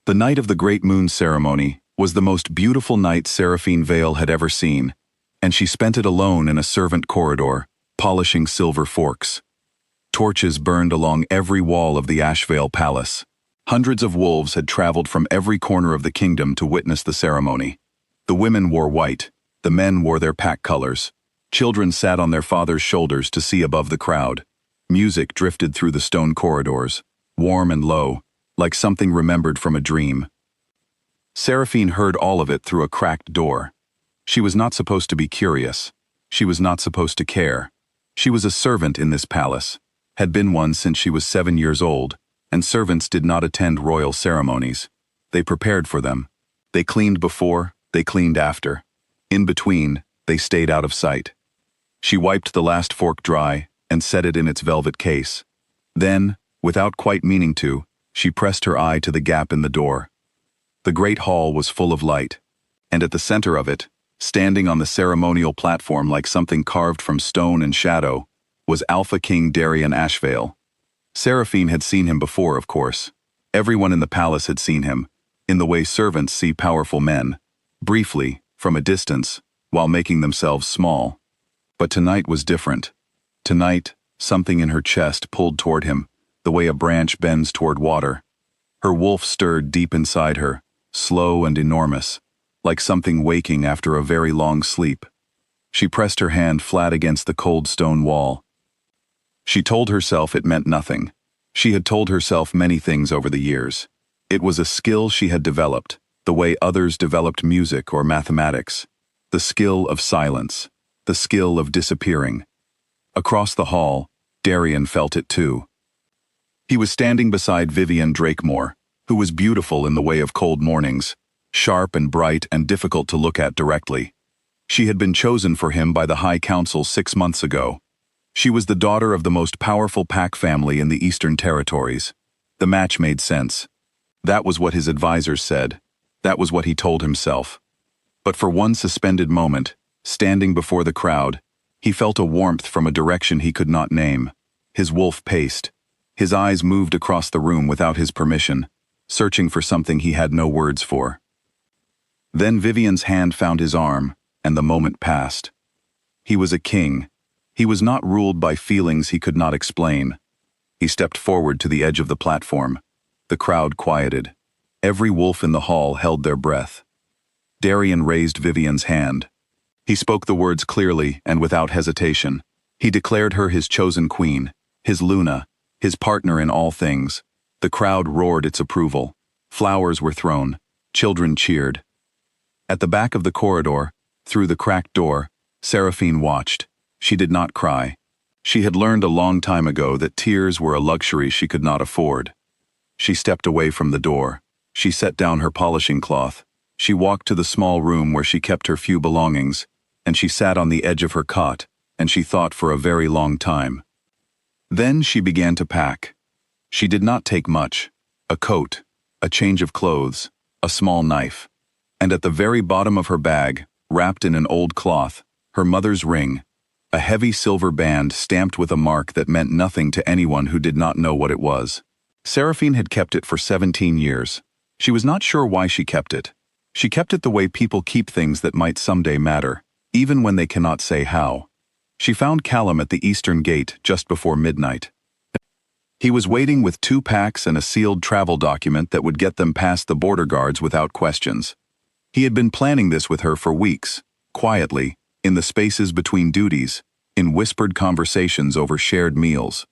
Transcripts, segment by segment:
The night of the Great Moon Ceremony was the most beautiful night Seraphine Vale had ever seen, and she spent it alone in a servant corridor, polishing silver forks. Torches burned along every wall of the Ashvale Palace. Hundreds of wolves had traveled from every corner of the kingdom to witness the ceremony. The women wore white, the men wore their pack colors. Children sat on their fathers' shoulders to see above the crowd. Music drifted through the stone corridors, warm and low, like something remembered from a dream. Seraphine heard all of it through a cracked door. She was not supposed to be curious. She was not supposed to care. She was a servant in this palace, had been one since she was 7 years old, and servants did not attend royal ceremonies. They prepared for them. They cleaned before, they cleaned after. In between, they stayed out of sight. She wiped the last fork dry and set it in its velvet case. Then, without quite meaning to, she pressed her eye to the gap in the door. The great hall was full of light, and at the center of it, standing on the ceremonial platform like something carved from stone and shadow, was Alpha King Darian Ashvale. Seraphine had seen him before, of course. Everyone in the palace had seen him, in the way servants see powerful men, briefly, from a distance, while making themselves small. But tonight was different. Tonight, something in her chest pulled toward him, the way a branch bends toward water. Her wolf stirred deep inside her, slow and enormous, like something waking after a very long sleep. She pressed her hand flat against the cold stone wall. She told herself it meant nothing. She had told herself many things over the years. It was a skill she had developed, the way others developed music or mathematics. The skill of silence, the skill of disappearing. Across the hall, Darian felt it too. He was standing beside Vivian Drakemore, who was beautiful in the way of cold mornings, sharp and bright and difficult to look at directly. She had been chosen for him by the High Council 6 months ago. She was the daughter of the most powerful pack family in the Eastern Territories. The match made sense. That was what his advisors said. That was what he told himself. But for one suspended moment, standing before the crowd, he felt a warmth from a direction he could not name. His wolf paced. His eyes moved across the room without his permission, searching for something he had no words for. Then Vivian's hand found his arm, and the moment passed. He was a king. He was not ruled by feelings he could not explain. He stepped forward to the edge of the platform. The crowd quieted. Every wolf in the hall held their breath. Darian raised Vivian's hand. He spoke the words clearly and without hesitation. He declared her his chosen queen, his Luna, his partner in all things. The crowd roared its approval. Flowers were thrown. Children cheered. At the back of the corridor, through the cracked door, Seraphine watched. She did not cry. She had learned a long time ago that tears were a luxury she could not afford. She stepped away from the door. She set down her polishing cloth. She walked to the small room where she kept her few belongings, and she sat on the edge of her cot, and she thought for a very long time. Then she began to pack. She did not take much. A coat, a change of clothes, a small knife. And at the very bottom of her bag, wrapped in an old cloth, her mother's ring, a heavy silver band stamped with a mark that meant nothing to anyone who did not know what it was. Seraphine had kept it for 17 years. She was not sure why she kept it. She kept it the way people keep things that might someday matter, even when they cannot say how. She found Callum at the eastern gate just before midnight. He was waiting with 2 packs and a sealed travel document that would get them past the border guards without questions. He had been planning this with her for weeks, quietly, in the spaces between duties, in whispered conversations over shared meals.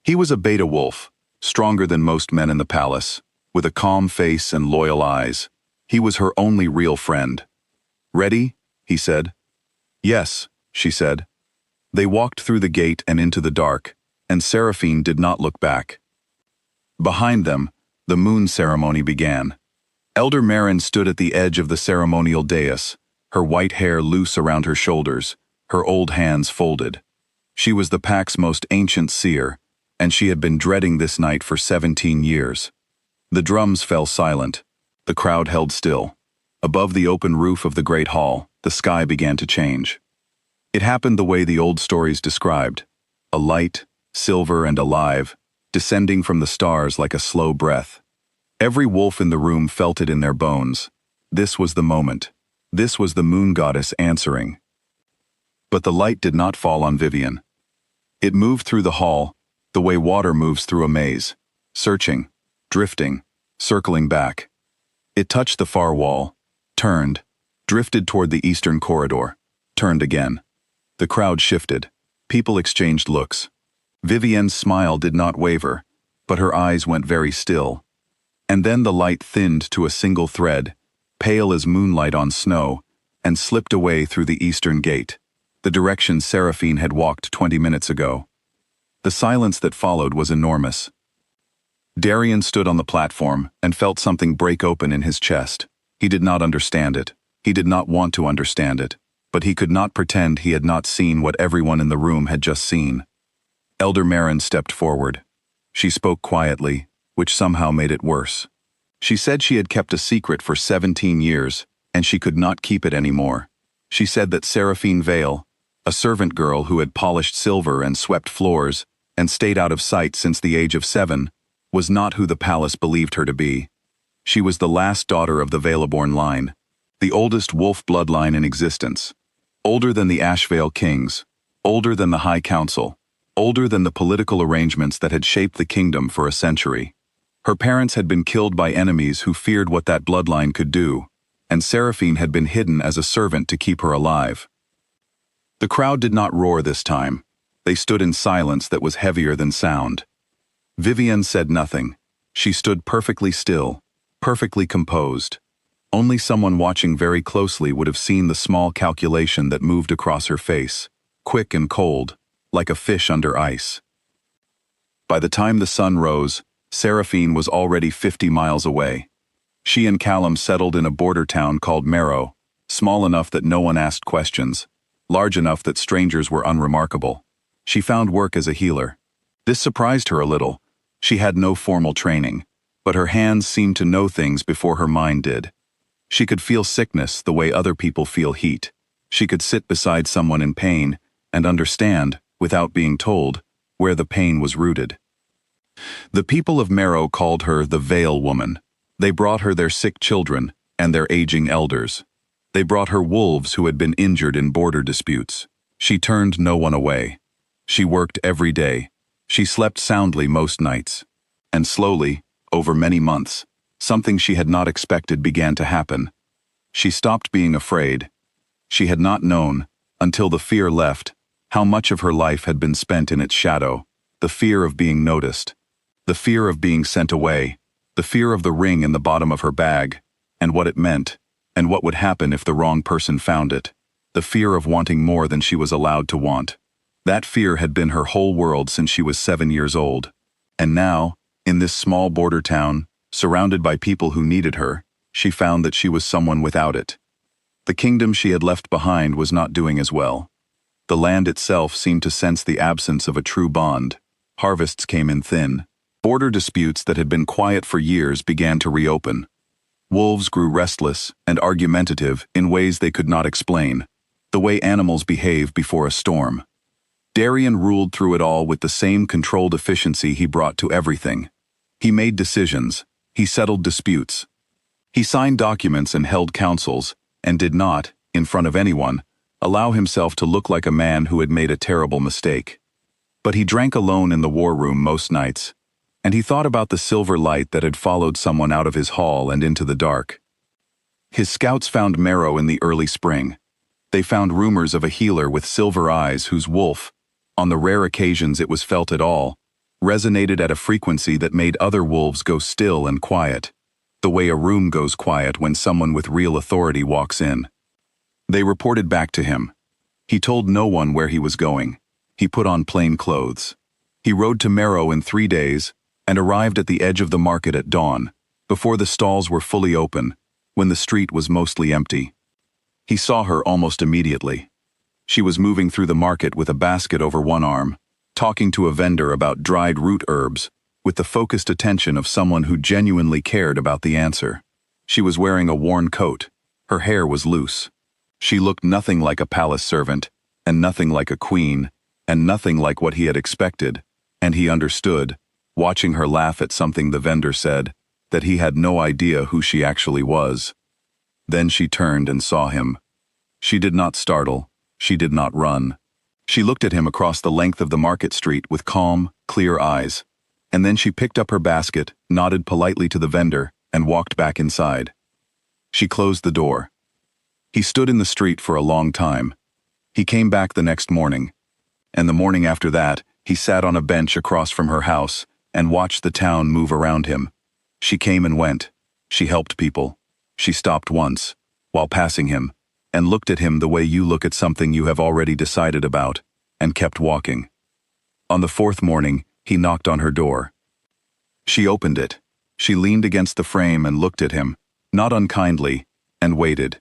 He was a beta wolf, stronger than most men in the palace, with a calm face and loyal eyes. He was her only real friend. "Ready?" he said. "Yes," she said. They walked through the gate and into the dark, and Seraphine did not look back. Behind them, the moon ceremony began. Elder Marin stood at the edge of the ceremonial dais, her white hair loose around her shoulders, her old hands folded. She was the pack's most ancient seer, and she had been dreading this night for 17 years. The drums fell silent. The crowd held still. Above the open roof of the great hall, the sky began to change. It happened the way the old stories described, a light, silver and alive, descending from the stars like a slow breath. Every wolf in the room felt it in their bones. This was the moment. This was the moon goddess answering. But the light did not fall on Vivian. It moved through the hall, the way water moves through a maze, searching, drifting, circling back. It touched the far wall, turned, drifted toward the eastern corridor, turned again. The crowd shifted. People exchanged looks. Vivienne's smile did not waver, but her eyes went very still. And then the light thinned to a single thread, pale as moonlight on snow, and slipped away through the eastern gate, the direction Seraphine had walked 20 minutes ago. The silence that followed was enormous. Darian stood on the platform and felt something break open in his chest. He did not understand it. He did not want to understand it, but he could not pretend he had not seen what everyone in the room had just seen. Elder Marin stepped forward. She spoke quietly, which somehow made it worse. She said she had kept a secret for 17 years, and she could not keep it anymore. She said that Seraphine Vale, a servant girl who had polished silver and swept floors, and stayed out of sight since the age of 7, was not who the palace believed her to be. She was the last daughter of the Valeborn line, the oldest wolf bloodline in existence, older than the Ashvale kings, older than the High Council, older than the political arrangements that had shaped the kingdom for a century. Her parents had been killed by enemies who feared what that bloodline could do, and Seraphine had been hidden as a servant to keep her alive. The crowd did not roar this time. They stood in silence that was heavier than sound. Vivienne said nothing. She stood perfectly still, perfectly composed. Only someone watching very closely would have seen the small calculation that moved across her face, quick and cold, like a fish under ice. By the time the sun rose, Seraphine was already 50 miles away. She and Callum settled in a border town called Marrow, small enough that no one asked questions, large enough that strangers were unremarkable. She found work as a healer. This surprised her a little. She had no formal training, but her hands seemed to know things before her mind did. She could feel sickness the way other people feel heat. She could sit beside someone in pain and understand, without being told, where the pain was rooted. The people of Marrow called her the Vale Woman. They brought her their sick children and their aging elders. They brought her wolves who had been injured in border disputes. She turned no one away. She worked every day. She slept soundly most nights. And slowly, over many months, something she had not expected began to happen. She stopped being afraid. She had not known, until the fear left, how much of her life had been spent in its shadow, the fear of being noticed, the fear of being sent away, the fear of the ring in the bottom of her bag, and what it meant, and what would happen if the wrong person found it, the fear of wanting more than she was allowed to want. That fear had been her whole world since she was 7 years old. And now, in this small border town, surrounded by people who needed her, she found that she was someone without it. The kingdom she had left behind was not doing as well. The land itself seemed to sense the absence of a true bond. Harvests came in thin. Border disputes that had been quiet for years began to reopen. Wolves grew restless and argumentative in ways they could not explain, the way animals behave before a storm. Darian ruled through it all with the same controlled efficiency he brought to everything. He made decisions. He settled disputes. He signed documents and held councils, and did not, in front of anyone, allow himself to look like a man who had made a terrible mistake. But he drank alone in the war room most nights, and he thought about the silver light that had followed someone out of his hall and into the dark. His scouts found Marrow in the early spring. They found rumors of a healer with silver eyes whose wolf, on the rare occasions it was felt at all, resonated at a frequency that made other wolves go still and quiet, the way a room goes quiet when someone with real authority walks in. They reported back to him. He told no one where he was going. He put on plain clothes. He rode to Marrow in 3 days and arrived at the edge of the market at dawn, before the stalls were fully open, when the street was mostly empty. He saw her almost immediately. She was moving through the market with a basket over one arm, talking to a vendor about dried root herbs, with the focused attention of someone who genuinely cared about the answer. She was wearing a worn coat. Her hair was loose. She looked nothing like a palace servant, and nothing like a queen, and nothing like what he had expected, and he understood, watching her laugh at something the vendor said, that he had no idea who she actually was. Then she turned and saw him. She did not startle. She did not run. She looked at him across the length of the market street with calm, clear eyes. And then she picked up her basket, nodded politely to the vendor, and walked back inside. She closed the door. He stood in the street for a long time. He came back the next morning. And the morning after that, he sat on a bench across from her house and watched the town move around him. She came and went. She helped people. She stopped once, while passing him, and looked at him the way you look at something you have already decided about, and kept walking. On the fourth morning, he knocked on her door. She opened it. She leaned against the frame and looked at him, not unkindly, and waited.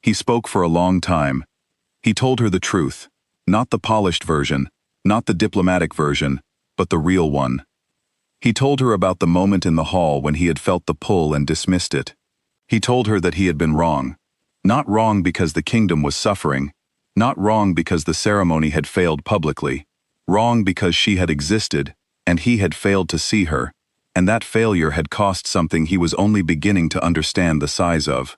He spoke for a long time. He told her the truth, not the polished version, not the diplomatic version, but the real one. He told her about the moment in the hall when he had felt the pull and dismissed it. He told her that he had been wrong. Not wrong because the kingdom was suffering, not wrong because the ceremony had failed publicly, wrong because she had existed, and he had failed to see her, and that failure had cost something he was only beginning to understand the size of.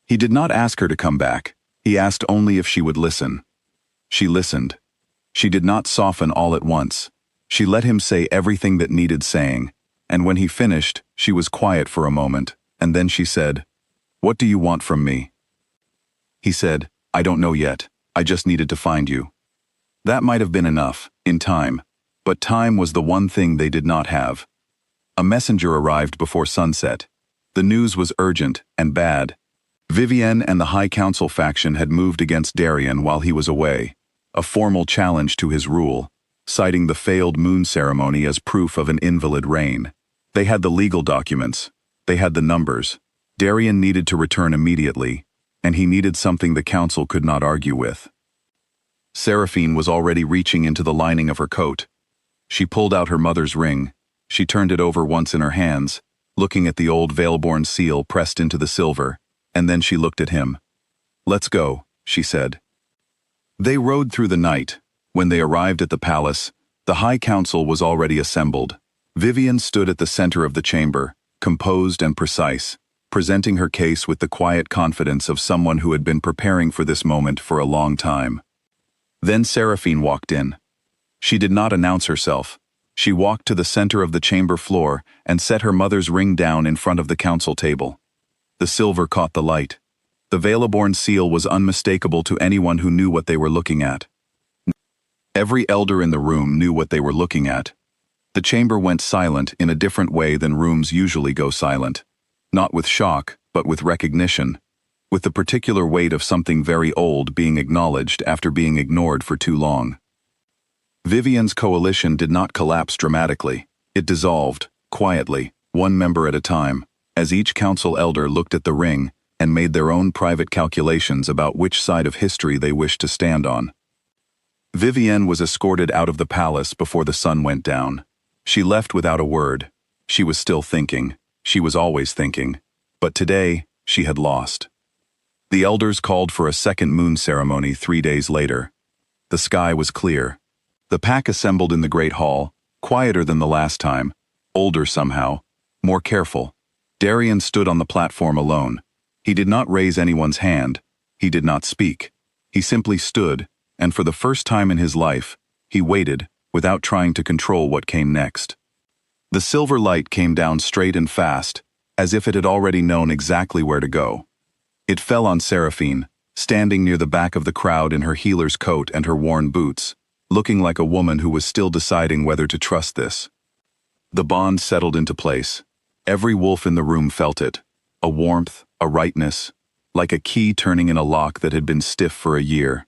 He did not ask her to come back. He asked only if she would listen. She listened. She did not soften all at once. She let him say everything that needed saying, and when he finished, she was quiet for a moment, and then she said, "What do you want from me?" He said, "I don't know yet. I just needed to find you." That might have been enough, in time, but time was the one thing they did not have. A messenger arrived before sunset. The news was urgent and bad. Vivienne and the High Council faction had moved against Darien while he was away, a formal challenge to his rule, citing the failed moon ceremony as proof of an invalid reign. They had the legal documents. They had the numbers. Darien needed to return immediately, and he needed something the council could not argue with. Seraphine was already reaching into the lining of her coat. She pulled out her mother's ring. She turned it over once in her hands, looking at the old Valeborn seal pressed into the silver, and then she looked at him. "Let's go," she said. They rode through the night. When they arrived at the palace, the High Council was already assembled. Vivienne stood at the center of the chamber, composed and precise, presenting her case with the quiet confidence of someone who had been preparing for this moment for a long time. Then Seraphine walked in. She did not announce herself. She walked to the center of the chamber floor and set her mother's ring down in front of the council table. The silver caught the light. The Valeborn seal was unmistakable to anyone who knew what they were looking at. Every elder in the room knew what they were looking at. The chamber went silent in a different way than rooms usually go silent. Not with shock, but with recognition. With the particular weight of something very old being acknowledged after being ignored for too long. Vivienne's coalition did not collapse dramatically. It dissolved, quietly, one member at a time, as each council elder looked at the ring and made their own private calculations about which side of history they wished to stand on. Vivienne was escorted out of the palace before the sun went down. She left without a word. She was still thinking. She was always thinking. But today, she had lost. The elders called for a second moon ceremony 3 days later. The sky was clear. The pack assembled in the great hall, quieter than the last time, older somehow, more careful. Darien stood on the platform alone. He did not raise anyone's hand. He did not speak. He simply stood, and for the first time in his life, he waited, without trying to control what came next. The silver light came down straight and fast, as if it had already known exactly where to go. It fell on Seraphine, standing near the back of the crowd in her healer's coat and her worn boots, looking like a woman who was still deciding whether to trust this. The bond settled into place. Every wolf in the room felt it, a warmth, a rightness, like a key turning in a lock that had been stiff for a year.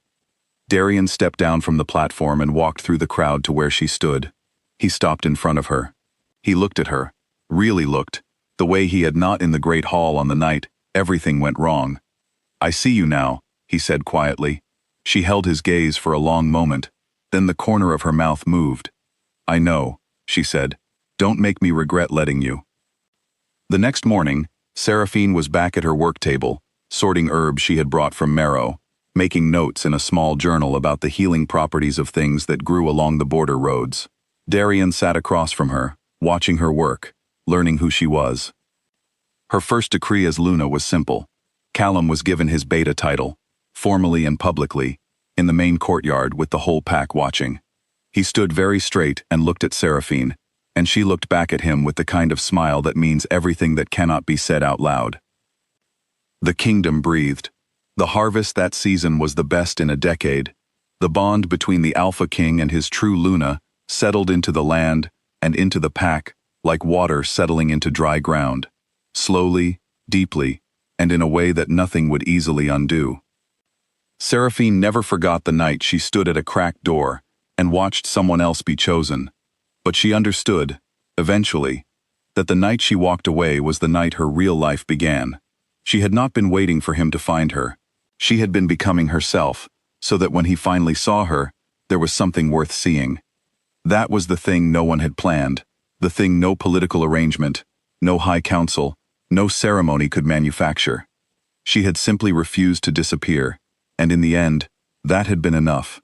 Darien stepped down from the platform and walked through the crowd to where she stood. He stopped in front of her. He looked at her, really looked, the way he had not in the great hall on the night everything went wrong. "I see you now," he said quietly. She held his gaze for a long moment. Then the corner of her mouth moved. "I know," she said. "Don't make me regret letting you." The next morning, Seraphine was back at her work table, sorting herbs she had brought from Marrow, making notes in a small journal about the healing properties of things that grew along the border roads. Darien sat across from her, watching her work. learning who she was. Her first decree as Luna was simple. Callum was given his beta title, formally and publicly, in the main courtyard with the whole pack watching. He stood very straight and looked at Seraphine, and she looked back at him with the kind of smile that means everything that cannot be said out loud. The kingdom breathed. The harvest that season was the best in a decade. The bond between the Alpha King and his true Luna settled into the land and into the pack like water settling into dry ground, slowly, deeply, and in a way that nothing would easily undo. Seraphine never forgot the night she stood at a cracked door and watched someone else be chosen, but she understood, eventually, that the night she walked away was the night her real life began. She had not been waiting for him to find her. She had been becoming herself, so that when he finally saw her, there was something worth seeing. That was the thing no one had planned, the thing no political arrangement, no high council, no ceremony could manufacture. She had simply refused to disappear, and in the end, that had been enough.